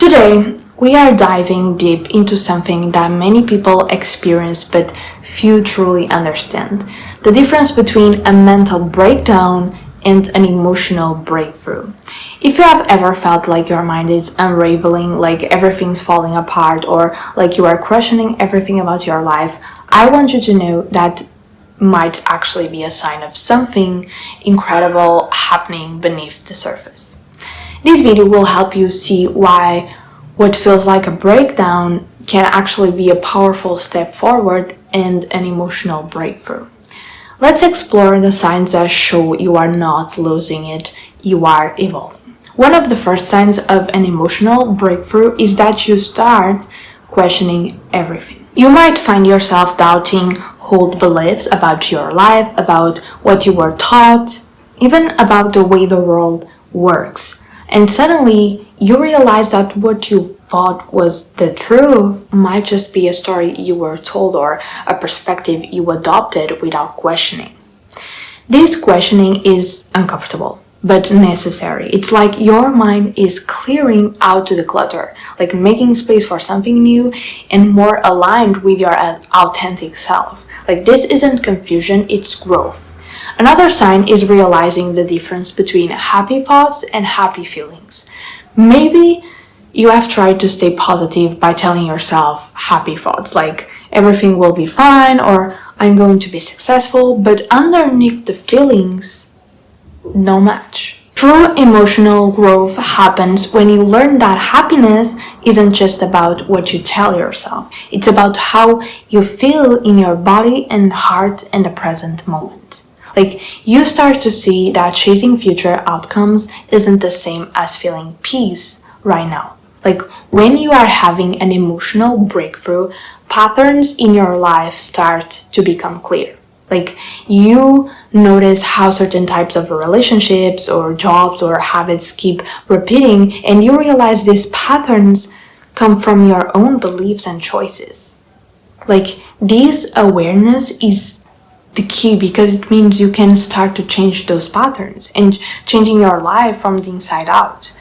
Today, we are diving deep into something that many people experience but few truly understand: the difference between a mental breakdown and an emotional breakthrough. If you have ever felt like your mind is unraveling, like everything's falling apart, or like you are questioning everything about your life, I want you to know that might actually be a sign of something incredible happening beneath the surface. This video will help you see why what feels like a breakdown can actually be a powerful step forward and an emotional breakthrough. Let's explore the signs that show you are not losing it, you are evolving. One of the first signs of an emotional breakthrough is that you start questioning everything. You might find yourself doubting old beliefs about your life, about what you were taught, even about the way the world works. And suddenly, you realize that what you thought was the truth might just be a story you were told or a perspective you adopted without questioning. This questioning is uncomfortable, but necessary. It's like your mind is clearing out the clutter, like making space for something new and more aligned with your authentic self. Like this isn't confusion, it's growth. Another sign is realizing the difference between happy thoughts and happy feelings. Maybe you have tried to stay positive by telling yourself happy thoughts like everything will be fine or I'm going to be successful, but underneath the feelings, no match. True emotional growth happens when you learn that happiness isn't just about what you tell yourself, it's about how you feel in your body and heart in the present moment. Like, you start to see that chasing future outcomes isn't the same as feeling peace right now. Like, when you are having an emotional breakthrough, patterns in your life start to become clear. Like, you notice how certain types of relationships or jobs or habits keep repeating, and you realize these patterns come from your own beliefs and choices. Like, this awareness is the key because it means you can start to change those patterns and changing your life from the inside out.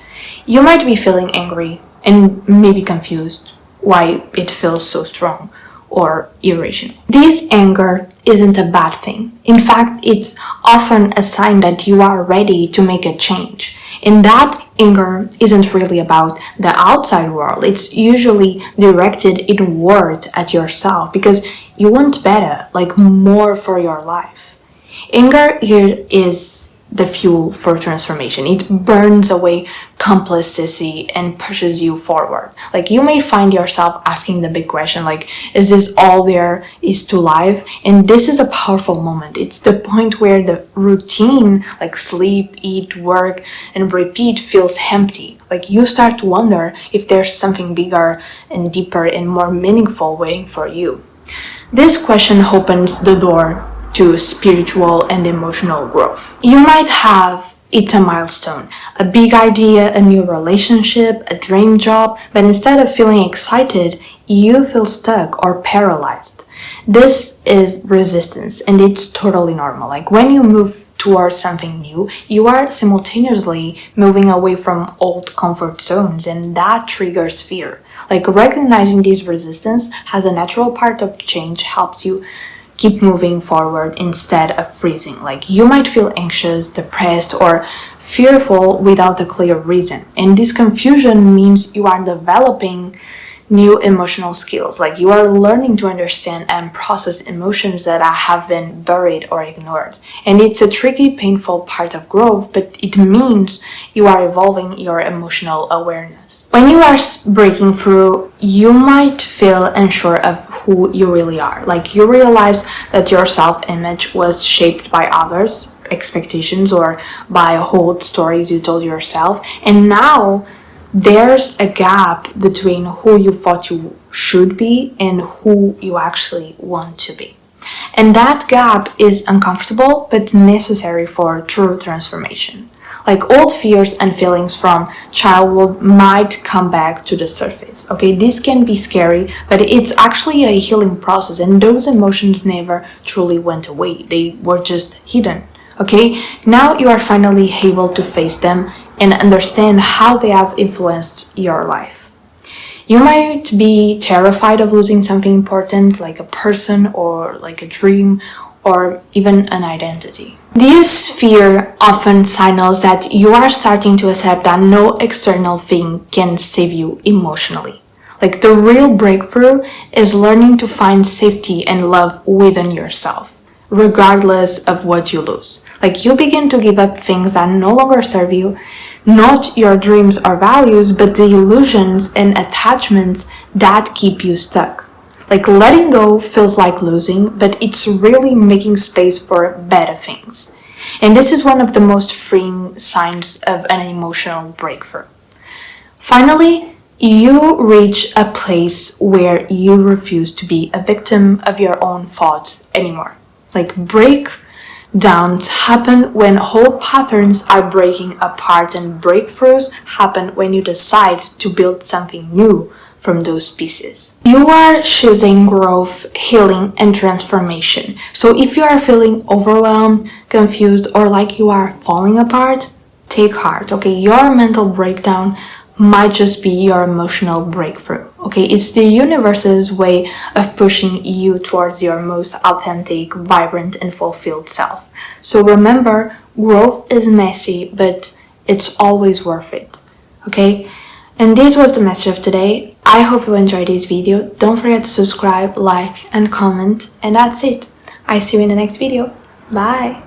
You might be feeling angry and maybe confused why it feels so strong or irrational. This anger isn't a bad thing. In fact, it's often a sign that you are ready to make a change. And that anger isn't really about the outside world. It's usually directed inward at yourself because you want better, like more for your life. Anger here is the fuel for transformation. It burns away complacency and pushes you forward. Like, you may find yourself asking the big question, like, is this all there is to life? And this is a powerful moment. It's the point where the routine, like sleep, eat, work, and repeat, feels empty. Like, you start to wonder if there's something bigger and deeper and more meaningful waiting for you. This question opens the door to spiritual and emotional growth. You might have hit a milestone, a big idea, a new relationship, a dream job, but instead of feeling excited, you feel stuck or paralyzed. This is resistance, and it's totally normal. Like, when you move towards something new, you are simultaneously moving away from old comfort zones, and that triggers fear. Like, recognizing this resistance as a natural part of change helps you keep moving forward instead of freezing. Like, you might feel anxious, depressed, or fearful without a clear reason. And this confusion means you are developing new emotional skills. Like, you are learning to understand and process emotions that have been buried or ignored. And it's a tricky, painful part of growth, but it means you are evolving your emotional awareness. When you are breaking through, you might feel unsure of who you really are. Like, you realize that your self-image was shaped by others' expectations or by old stories you told yourself, and now there's a gap between who you thought you should be and who you actually want to be. And that gap is uncomfortable but necessary for true transformation. Like, old fears and feelings from childhood might come back to the surface. Okay, this can be scary, but it's actually a healing process, and those emotions never truly went away. They were just hidden. Okay, now you are finally able to face them and understand how they have influenced your life. You might be terrified of losing something important, like a person or like a dream or even an identity. This fear often signals that you are starting to accept that no external thing can save you emotionally. Like the real breakthrough is learning to find safety and love within yourself, regardless of what you lose. Like you begin to give up things that no longer serve you, not your dreams or values, but the illusions and attachments that keep you stuck. Like letting go feels like losing, but it's really making space for better things. And this is one of the most freeing signs of an emotional breakthrough. Finally, you reach a place where you refuse to be a victim of your own thoughts anymore. Like breakdowns happen when whole patterns are breaking apart, and breakthroughs happen when you decide to build something new from those pieces. You are choosing growth, healing, and transformation. So if you are feeling overwhelmed, confused, or like you are falling apart, take heart, okay? Your mental breakdown might just be your emotional breakthrough, okay? It's the universe's way of pushing you towards your most authentic, vibrant, and fulfilled self. So remember, growth is messy, but it's always worth it, okay? And this was the message of today. I hope you enjoyed this video. Don't forget to subscribe, like, and comment. And that's it. I see you in the next video. Bye!